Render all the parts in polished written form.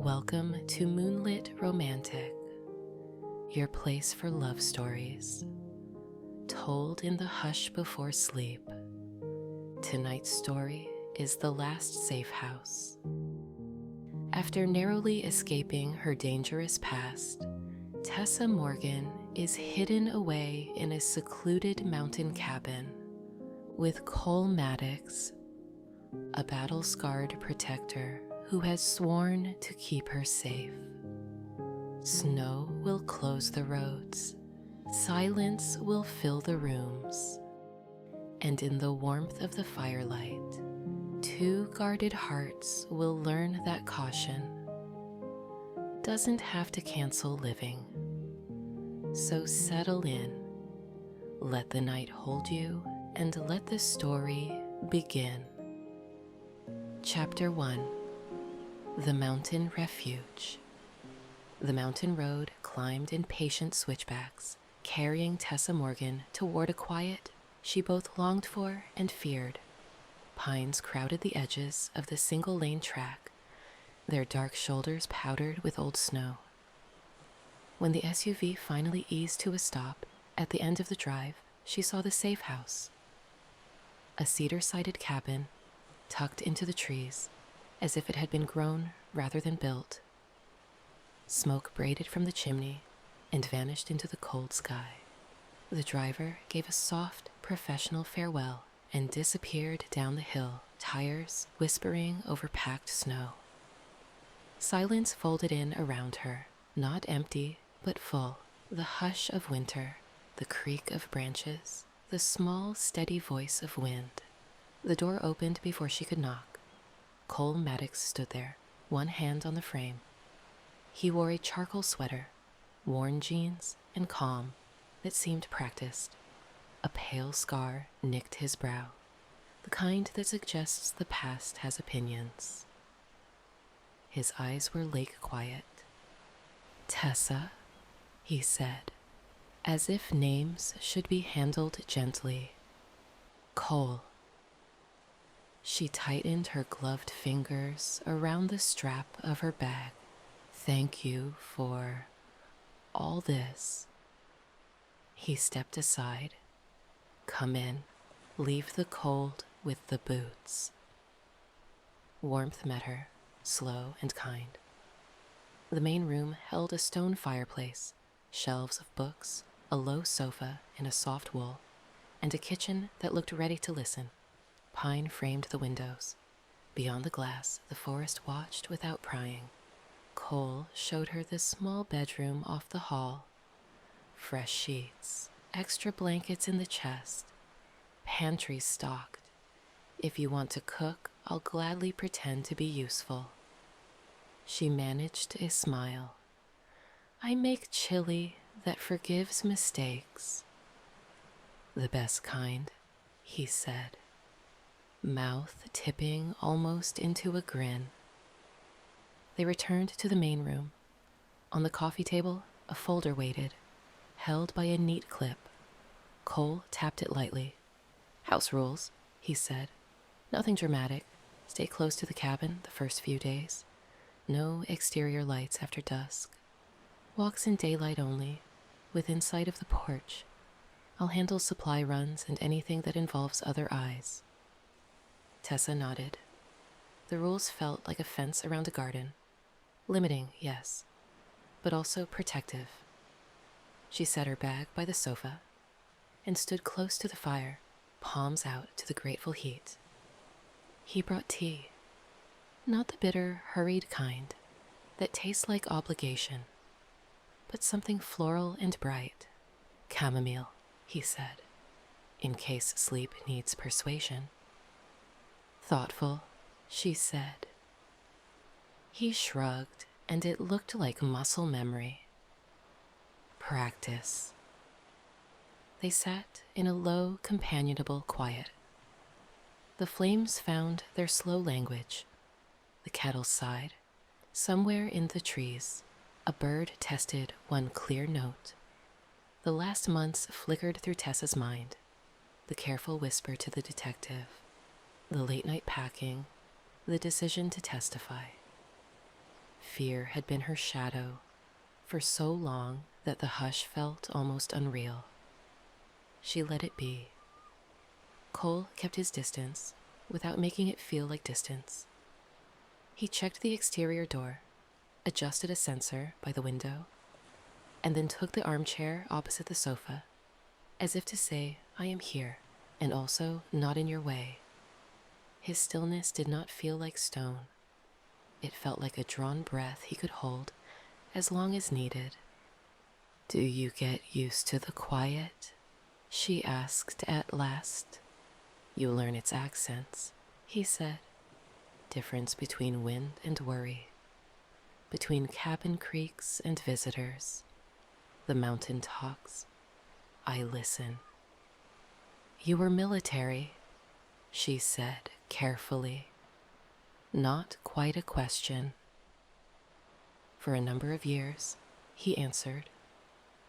Welcome to Moonlit Romantic, your place for love stories, told in the hush before sleep. Tonight's story is The Last Safe House. After narrowly escaping her dangerous past, Tessa Morgan is hidden away in a secluded mountain cabin with Cole Maddox, a battle-scarred protector who has sworn to keep her safe. Snow will close the roads, silence will fill the rooms, and in the warmth of the firelight, two guarded hearts will learn that caution doesn't have to cancel living. So settle in, let the night hold you, and let the story begin. Chapter 1. The Mountain Refuge. The mountain road climbed in patient switchbacks, carrying Tessa Morgan toward a quiet she both longed for and feared. Pines crowded the edges of the single-lane track, their dark shoulders powdered with old snow. When the SUV finally eased to a stop at the end of the drive, she saw the safe house. A cedar-sided cabin tucked into the trees, as if it had been grown rather than built. Smoke braided from the chimney and vanished into the cold sky. The driver gave a soft, professional farewell and disappeared down the hill, tires whispering over packed snow. Silence folded in around her, not empty, but full. The hush of winter, the creak of branches, the small, steady voice of wind. The door opened before she could knock. Cole Maddox stood there, one hand on the frame. He wore a charcoal sweater, worn jeans, and calm that seemed practiced. A pale scar nicked his brow, the kind that suggests the past has opinions. His eyes were lake quiet. "Tessa," he said, as if names should be handled gently. "Cole." She tightened her gloved fingers around the strap of her bag. "Thank you for all this." He stepped aside. "Come in, leave the cold with the boots." Warmth met her, slow and kind. The main room held a stone fireplace, shelves of books, a low sofa in a soft wool, and a kitchen that looked ready to listen. Pine framed the windows. Beyond the glass, the forest watched without prying. Cole showed her the small bedroom off the hall. Fresh sheets, extra blankets in the chest, pantry stocked. "If you want to cook, I'll gladly pretend to be useful." She managed a smile. "I make chili that forgives mistakes." "The best kind," he said, mouth tipping almost into a grin. They returned to the main room. On the coffee table, a folder waited, held by a neat clip. Cole tapped it lightly. "House rules," he said. "Nothing dramatic. Stay close to the cabin the first few days. No exterior lights after dusk. Walks in daylight only, within sight of the porch. I'll handle supply runs and anything that involves other eyes." Tessa nodded. The rules felt like a fence around a garden. Limiting, yes, but also protective. She set her bag by the sofa and stood close to the fire, palms out to the grateful heat. He brought tea, not the bitter, hurried kind that tastes like obligation, but something floral and bright. "Chamomile," he said, in case sleep needs persuasion. "Thoughtful," she said. He shrugged, and it looked like muscle memory. "Practice." They sat in a low, companionable quiet. The flames found their slow language. The kettle sighed. Somewhere in the trees, a bird tested one clear note. The last months flickered through Tessa's mind. The careful whisper to the detective, the late-night packing, the decision to testify. Fear had been her shadow for so long that the hush felt almost unreal. She let it be. Cole kept his distance without making it feel like distance. He checked the exterior door, adjusted a sensor by the window, and then took the armchair opposite the sofa, as if to say, I am here, and also not in your way. His stillness did not feel like stone. It felt like a drawn breath he could hold as long as needed. Do you get used to the quiet? She asked at last. You learn its accents, he said. Difference between wind and worry. Between cabin creaks and visitors. The mountain talks. I listen. You were military, she said carefully. Not quite a question. For a number of years, he answered,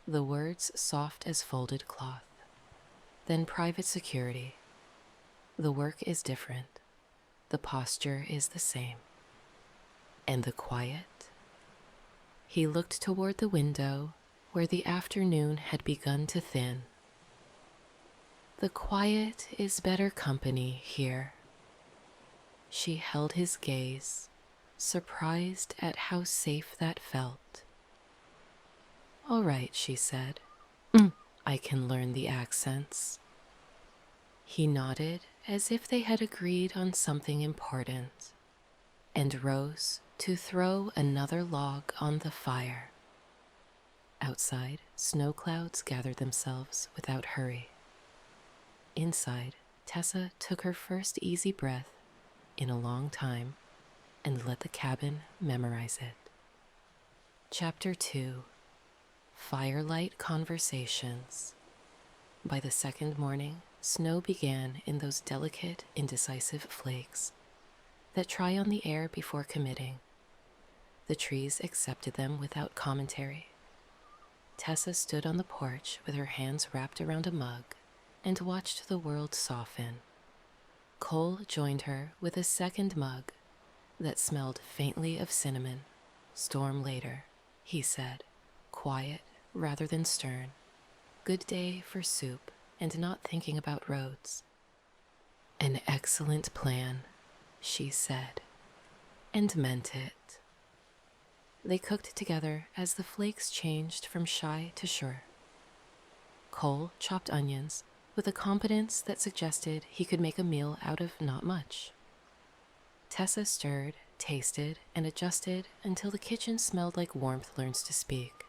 the words soft as folded cloth. Then private security. The work is different. The posture is the same. And the quiet? He looked toward the window where the afternoon had begun to thin. The quiet is better company here. She held his gaze, surprised at how safe that felt. All right, she said. I can learn the accents. He nodded as if they had agreed on something important, and rose to throw another log on the fire. Outside, snow clouds gathered themselves without hurry. Inside, Tessa took her first easy breath in a long time and let the cabin memorize it. Chapter 2. Firelight Conversations. By the second morning, snow began in those delicate, indecisive flakes that try on the air before committing. The trees accepted them without commentary. Tessa stood on the porch with her hands wrapped around a mug and watched the world soften. Cole joined her with a second mug that smelled faintly of cinnamon. Storm later, he said, quiet rather than stern. Good day for soup and not thinking about roads. An excellent plan, she said, and meant it. They cooked together as the flakes changed from shy to sure. Cole chopped onions with a competence that suggested he could make a meal out of not much. Tessa stirred, tasted, and adjusted until the kitchen smelled like warmth learns to speak.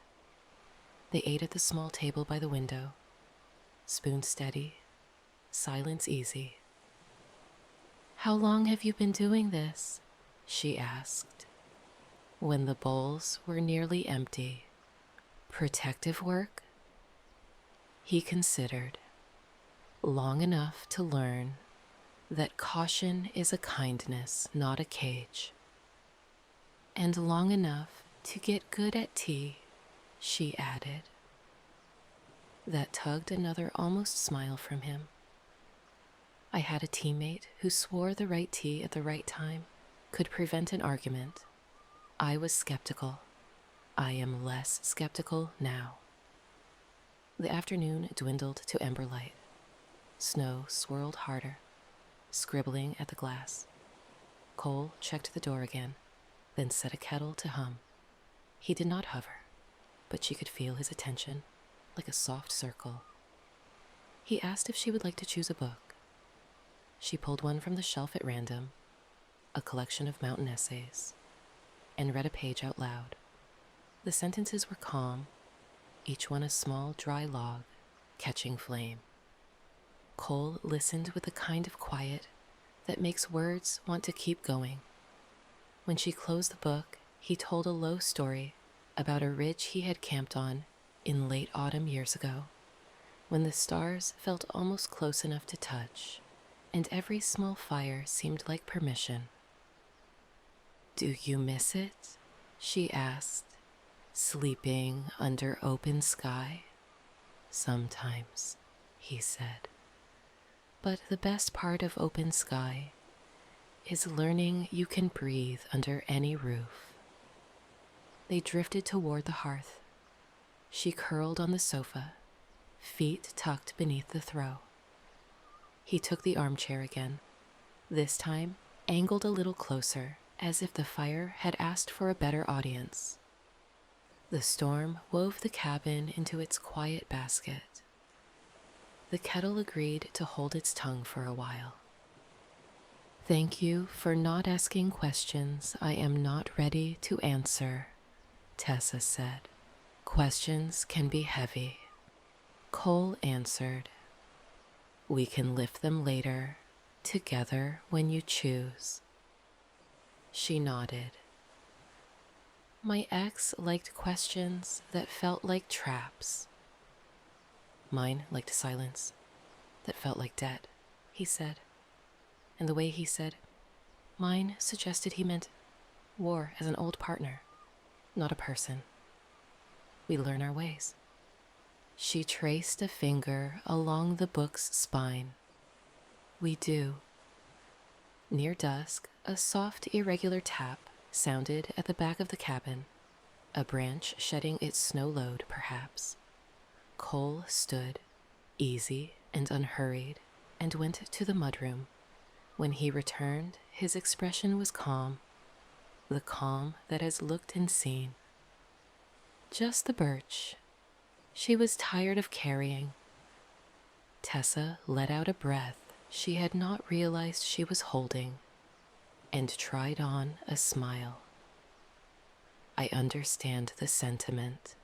They ate at the small table by the window, spoon steady, silence easy. How long have you been doing this? She asked, when the bowls were nearly empty. Protective work? He considered. Long enough to learn that caution is a kindness, not a cage. And long enough to get good at tea, she added. That tugged another almost smile from him. I had a teammate who swore the right tea at the right time could prevent an argument. I was skeptical. I am less skeptical now. The afternoon dwindled to emberlight. Snow swirled harder, scribbling at the glass. Cole checked the door again, then set a kettle to hum. He did not hover, but she could feel his attention, like a soft circle. He asked if she would like to choose a book. She pulled one from the shelf at random, a collection of mountain essays, and read a page out loud. The sentences were calm, each one a small, dry log, catching flame. Cole listened with the kind of quiet that makes words want to keep going. When she closed the book, he told a low story about a ridge he had camped on in late autumn years ago, when the stars felt almost close enough to touch, and every small fire seemed like permission. Do you miss it? She asked, sleeping under open sky. Sometimes, he said. But the best part of open sky is learning you can breathe under any roof. they drifted toward the hearth. She curled on the sofa, feet tucked beneath the throw. He took the armchair again, this time angled a little closer, as if the fire had asked for a better audience. The storm wove the cabin into its quiet basket. The kettle agreed to hold its tongue for a while. "Thank you for not asking questions I am not ready to answer," Tessa said. "Questions can be heavy." Cole answered, "We can lift them later, together when you choose." She nodded. "My ex liked questions that felt like traps." "Mine liked silence that felt like debt," he said. And the way he said, "Mine" suggested he meant war as an old partner, not a person. We learn our ways. She traced a finger along the book's spine. "We do." Near dusk, a soft, irregular tap sounded at the back of the cabin, a branch shedding its snow load, perhaps. Cole stood, easy and unhurried, and went to the mudroom. When he returned, his expression was calm, the calm that has looked and seen. Just the birch. She was tired of carrying. Tessa let out a breath she had not realized she was holding, and tried on a smile. "I understand the sentiment."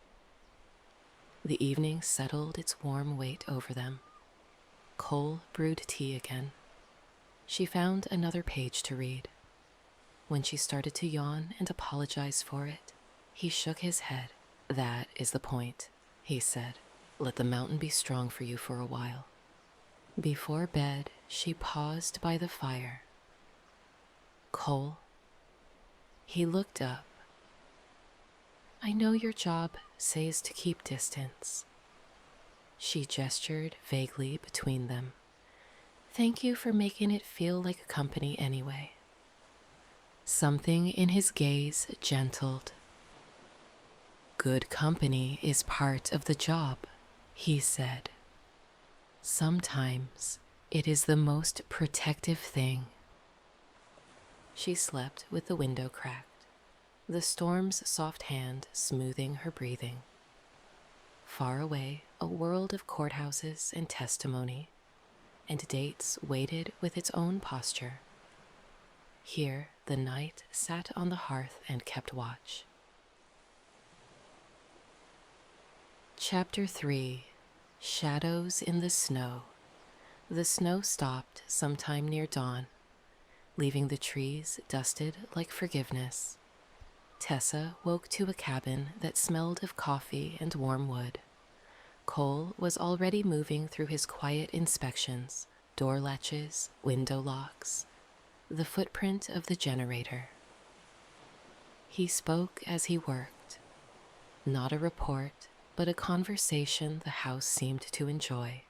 The evening settled its warm weight over them. Cole brewed tea again. She found another page to read. When she started to yawn and apologize for it, he shook his head. "That is the point," he said. "Let the mountain be strong for you for a while." Before bed, she paused by the fire. "Cole?" He looked up. "I know your job says to keep distance." She gestured vaguely between them. "Thank you for making it feel like company anyway." Something in his gaze gentled. "Good company is part of the job," he said. "Sometimes it is the most protective thing." She slept with the window cracked, the storm's soft hand smoothing her breathing. Far away, a world of courthouses and testimony, and dates waited with its own posture. Here, the night sat on the hearth and kept watch. Chapter 3. Shadows in the Snow. The snow stopped sometime near dawn, leaving the trees dusted like forgiveness. Tessa woke to a cabin that smelled of coffee and warm wood. Cole was already moving through his quiet inspections, door latches, window locks, the footprint of the generator. He spoke as he worked. Not a report, but a conversation the house seemed to enjoy.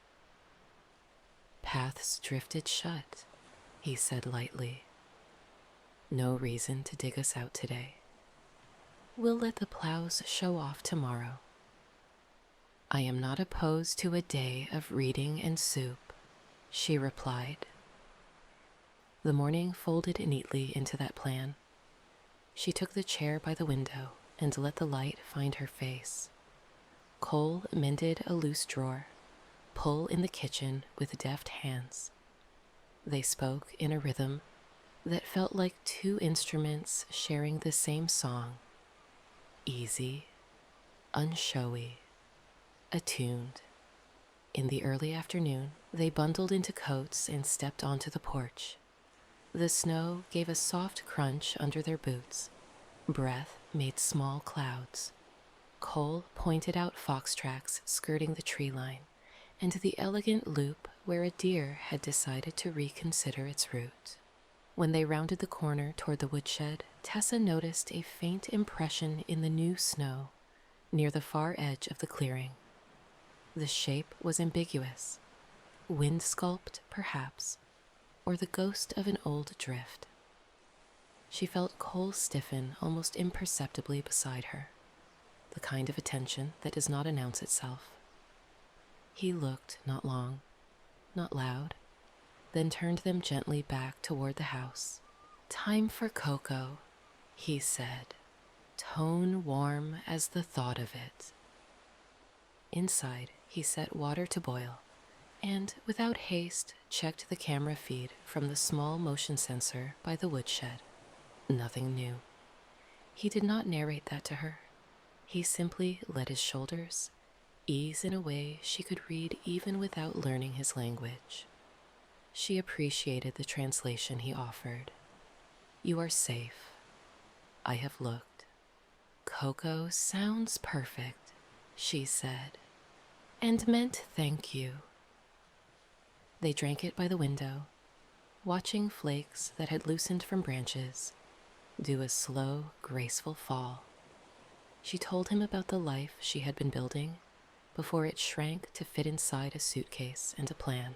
"Paths drifted shut," he said lightly. "No reason to dig us out today. We'll let the plows show off tomorrow." "I am not opposed to a day of reading and soup," she replied. The morning folded neatly into that plan. She took the chair by the window and let the light find her face. Cole mended a loose drawer, pull in the kitchen with deft hands. They spoke in a rhythm that felt like two instruments sharing the same song. Easy, unshowy, attuned. In the early afternoon, they bundled into coats and stepped onto the porch. The snow gave a soft crunch under their boots. Breath made small clouds. Cole pointed out fox tracks skirting the tree line and the elegant loop where a deer had decided to reconsider its route. When they rounded the corner toward the woodshed, Tessa noticed a faint impression in the new snow near the far edge of the clearing. The shape was ambiguous. Wind sculpt, perhaps, or the ghost of an old drift. She felt Cole stiffen almost imperceptibly beside her, the kind of attention that does not announce itself. He looked not long, not loud, then turned them gently back toward the house. "Time for cocoa," he said, tone warm as the thought of it. Inside, he set water to boil, and without haste checked the camera feed from the small motion sensor by the woodshed. Nothing new. He did not narrate that to her. He simply let his shoulders ease in a way she could read even without learning his language. She appreciated the translation he offered. "You are safe. I have looked. Cocoa sounds perfect," she said, and meant thank you. They drank it by the window, watching flakes that had loosened from branches do a slow, graceful fall. She told him about the life she had been building before it shrank to fit inside a suitcase and a plan.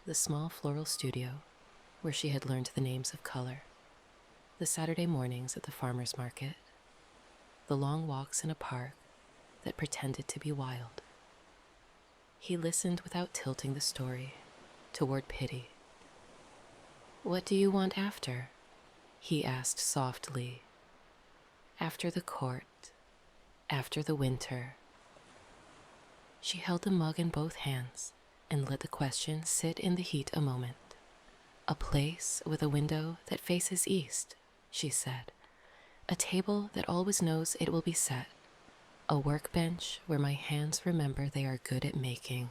The small floral studio where she had learned the names of color, the Saturday mornings at the farmer's market, the long walks in a park that pretended to be wild. He listened without tilting the story toward pity. "What do you want after?" he asked softly. "After the court, after the winter." She held the mug in both hands and let the question sit in the heat a moment. "A place with a window that faces east," she said. "A table that always knows it will be set. A workbench where my hands remember they are good at making."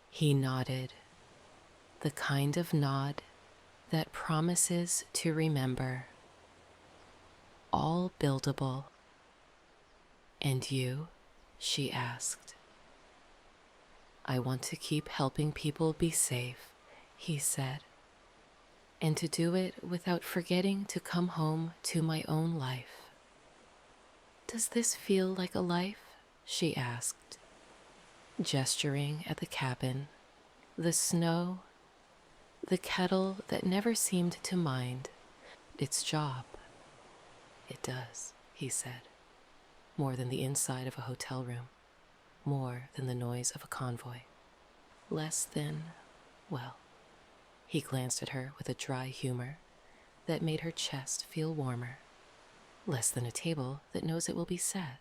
He nodded, the kind of nod that promises to remember. "All buildable." "And you?" she asked. "I want to keep helping people be safe," he said, "and to do it without forgetting to come home to my own life." "Does this feel like a life?" she asked, gesturing at the cabin, the snow, the kettle that never seemed to mind its job. "It does," he said, "more than the inside of a hotel room, more than the noise of a convoy, less than, well," he glanced at her with a dry humor that made her chest feel warmer, "less than a table that knows it will be set."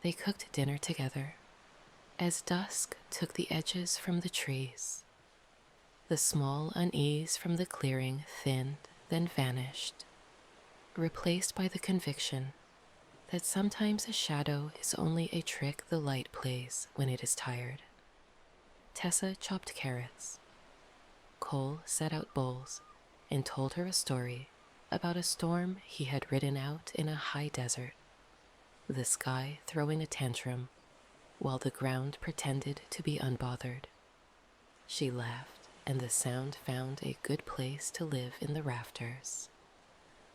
They cooked dinner together as dusk took the edges from the trees. The small unease from the clearing thinned, then vanished, replaced by the conviction that sometimes a shadow is only a trick the light plays when it is tired. Tessa chopped carrots. Cole set out bowls and told her a story about a storm he had ridden out in a high desert, the sky throwing a tantrum while the ground pretended to be unbothered. She laughed, and the sound found a good place to live in the rafters.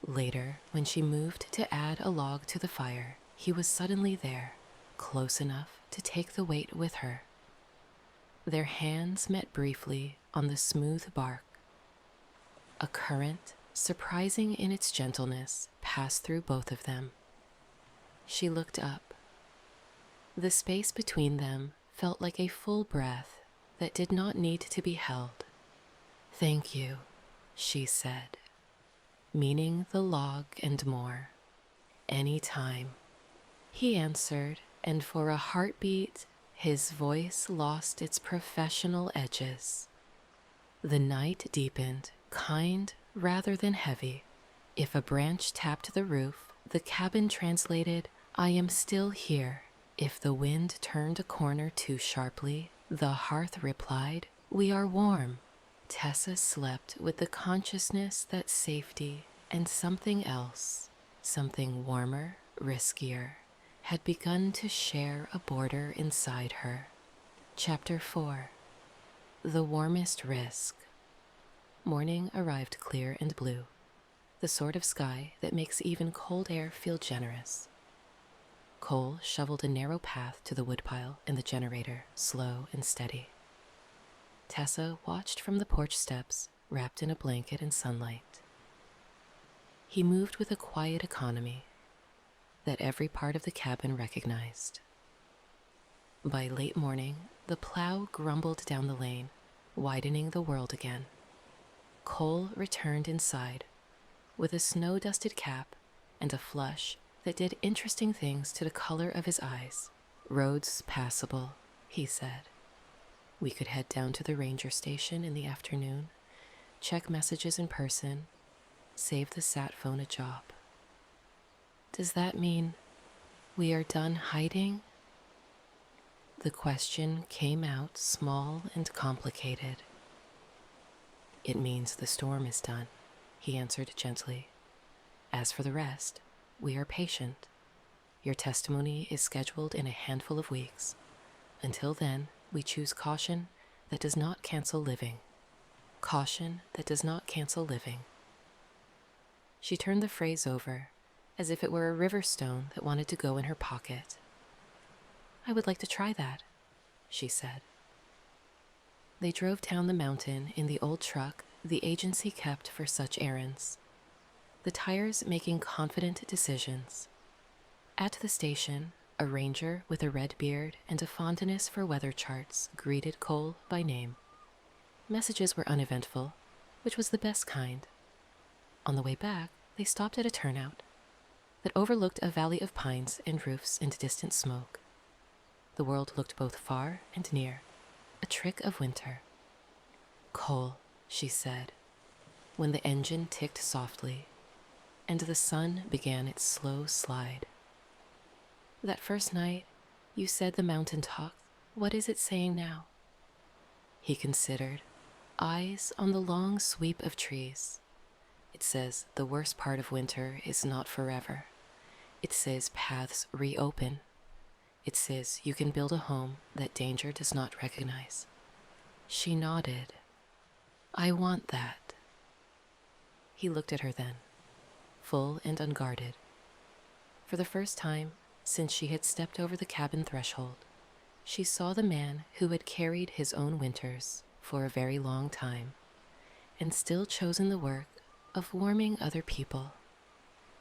Later, when she moved to add a log to the fire, he was suddenly there, close enough to take the weight with her. Their hands met briefly on the smooth bark. A current, surprising in its gentleness, passed through both of them. She looked up. The space between them felt like a full breath that did not need to be held. "Thank you," she said, meaning the log and more. "Any time," he answered, and for a heartbeat, his voice lost its professional edges. The night deepened, kind rather than heavy. If a branch tapped the roof, the cabin translated, "I am still here." If the wind turned a corner too sharply, the hearth replied, "We are warm." Tessa slept with the consciousness that safety and something else, something warmer, riskier, had begun to share a border inside her. Chapter 4. The Warmest Risk. Morning arrived clear and blue, the sort of sky that makes even cold air feel generous. Cole shoveled a narrow path to the woodpile and the generator, slow and steady. Tessa watched from the porch steps, wrapped in a blanket and sunlight. He moved with a quiet economy that every part of the cabin recognized. By late morning, the plow grumbled down the lane, widening the world again. Cole returned inside with a snow-dusted cap and a flush that did interesting things to the color of his eyes. "Roads passable," he said. "We could head down to the ranger station in the afternoon, check messages in person, save the sat phone a job." "Does that mean we are done hiding?" The question came out small and complicated. "It means the storm is done," he answered gently. "As for the rest, we are patient. Your testimony is scheduled in a handful of weeks. Until then, we choose caution that does not cancel living. Caution that does not cancel living." She turned the phrase over as if it were a river stone that wanted to go in her pocket. "I would like to try that," she said. They drove down the mountain in the old truck the agency kept for such errands, the tires making confident decisions. At the station, a ranger with a red beard and a fondness for weather charts greeted Cole by name. Messages were uneventful, which was the best kind. On the way back, they stopped at a turnout that overlooked a valley of pines and roofs and distant smoke. The world looked both far and near, a trick of winter. "Cole," she said, when the engine ticked softly and the sun began its slow slide. "That first night, you said the mountain talked. What is it saying now?" He considered, eyes on the long sweep of trees. "It says the worst part of winter is not forever. It says paths reopen. It says you can build a home that danger does not recognize." She nodded. "I want that." He looked at her then, full and unguarded. For the first time since she had stepped over the cabin threshold, she saw the man who had carried his own winters for a very long time and still chosen the work of warming other people.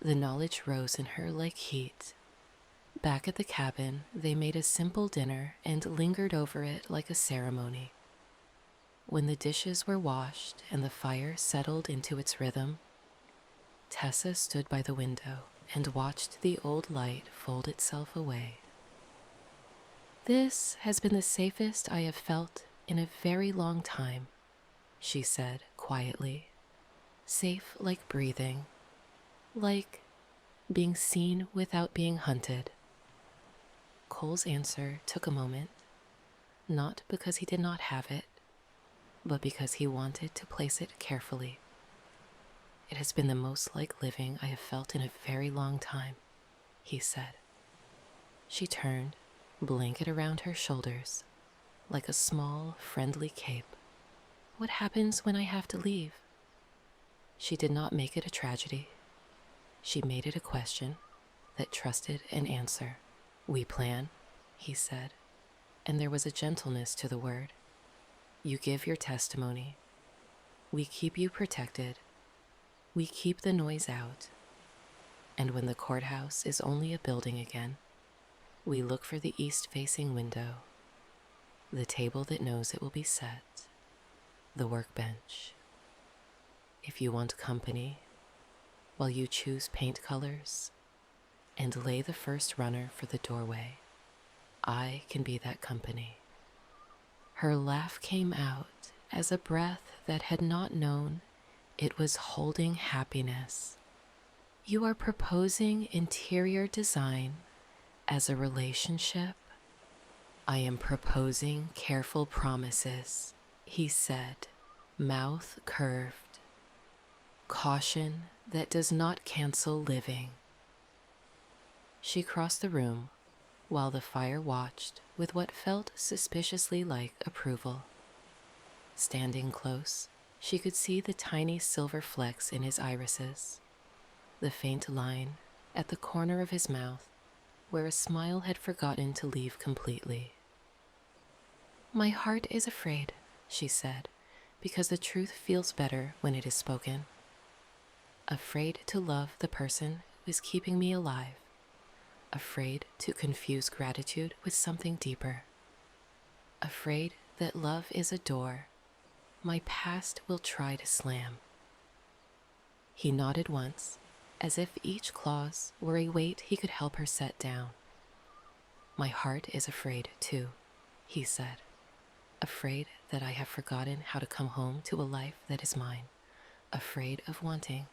The knowledge rose in her like heat. Back at the cabin, they made a simple dinner and lingered over it like a ceremony. When the dishes were washed and the fire settled into its rhythm, Tessa stood by the window and watched the old light fold itself away. "This has been the safest I have felt in a very long time," she said quietly. "Safe like breathing, like being seen without being hunted." Cole's answer took a moment, not because he did not have it, but because he wanted to place it carefully. "It has been the most like living I have felt in a very long time," he said. She turned, blanket around her shoulders, like a small, friendly cape. "What happens when I have to leave?" She did not make it a tragedy. She made it a question that trusted an answer. "We plan," he said, and there was a gentleness to the word. "You give your testimony. We keep you protected. We keep the noise out. And when the courthouse is only a building again, we look for the east-facing window, the table that knows it will be set, the workbench. If you want company, while you choose paint colors and lay the first runner for the doorway, I can be that company." Her laugh came out as a breath that had not known it was holding happiness. "You are proposing interior design as a relationship?" "I am proposing careful promises," he said, mouth curved. "Caution that does not cancel living." She crossed the room while the fire watched with what felt suspiciously like approval. Standing close, she could see the tiny silver flecks in his irises, the faint line at the corner of his mouth where a smile had forgotten to leave completely. "My heart is afraid," she said, "because the truth feels better when it is spoken." afraid to love the person who is keeping me alive, afraid to confuse gratitude with something deeper, afraid that love is a door my past will try to slam. He nodded once, as if each clause were a weight he could help her set down. My heart is afraid, too, he said, afraid that I have forgotten how to come home to a life that is mine, afraid of wanting,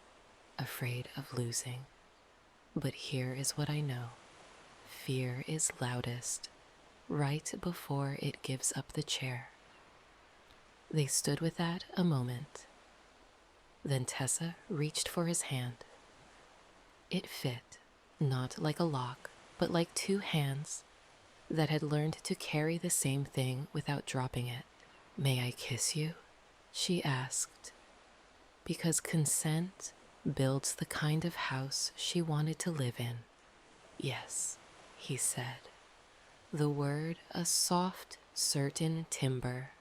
afraid of losing. But here is what I know. Fear is loudest, right before it gives up the chair. They stood with that a moment. Then Tessa reached for his hand. It fit, not like a lock, but like two hands that had learned to carry the same thing without dropping it. "May I kiss you?" she asked, because consent builds the kind of house she wanted to live in. "Yes," he said, the word a soft, certain timbre.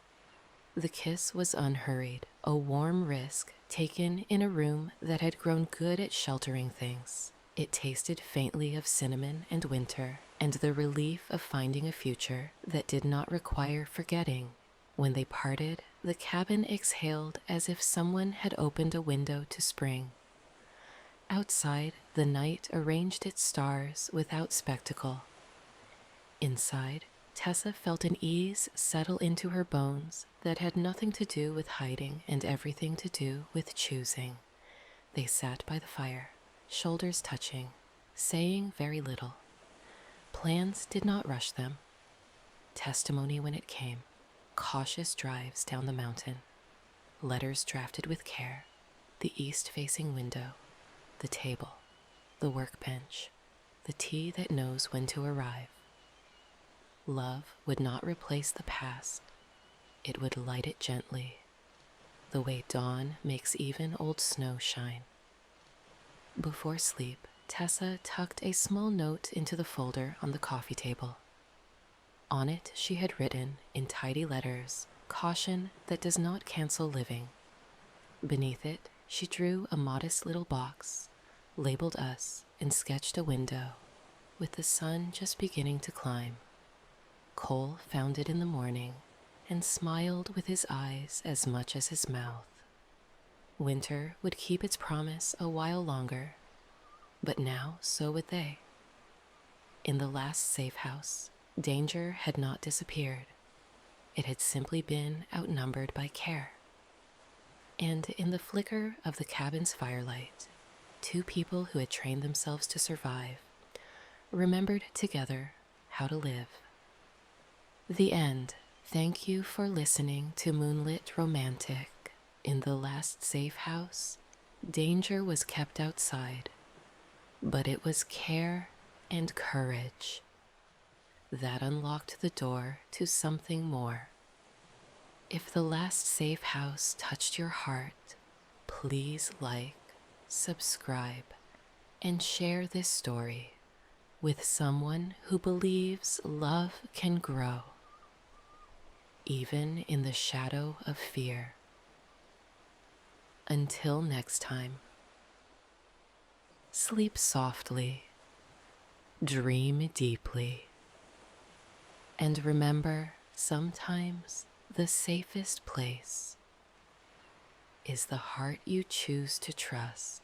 The kiss was unhurried, a warm risk taken in a room that had grown good at sheltering things. It tasted faintly of cinnamon and winter, and the relief of finding a future that did not require forgetting. When they parted, the cabin exhaled as if someone had opened a window to spring. Outside, the night arranged its stars without spectacle. Inside, Tessa felt an ease settle into her bones that had nothing to do with hiding and everything to do with choosing. They sat by the fire, shoulders touching, saying very little. Plans did not rush them. Testimony when it came, cautious drives down the mountain, letters drafted with care, the east-facing window, the table, the workbench, the tea that knows when to arrive. Love would not replace the past. It would light it gently, the way dawn makes even old snow shine. Before sleep, Tessa tucked a small note into the folder on the coffee table. On it she had written, in tidy letters, caution that does not cancel living. Beneath it, she drew a modest little box, labeled us, and sketched a window, with the sun just beginning to climb. Cole found it in the morning and smiled with his eyes as much as his mouth. Winter would keep its promise a while longer, but now so would they. In the last safe house, danger had not disappeared. It had simply been outnumbered by care. And in the flicker of the cabin's firelight, two people who had trained themselves to survive remembered together how to live. The end. Thank you for listening to Moonlit Romantic. In the last safe house, danger was kept outside, but it was care and courage that unlocked the door to something more. If the last safe house touched your heart, please like, subscribe, and share this story with someone who believes love can grow, even in the shadow of fear. Until next time, sleep softly, dream deeply, and remember, sometimes the safest place is the heart you choose to trust.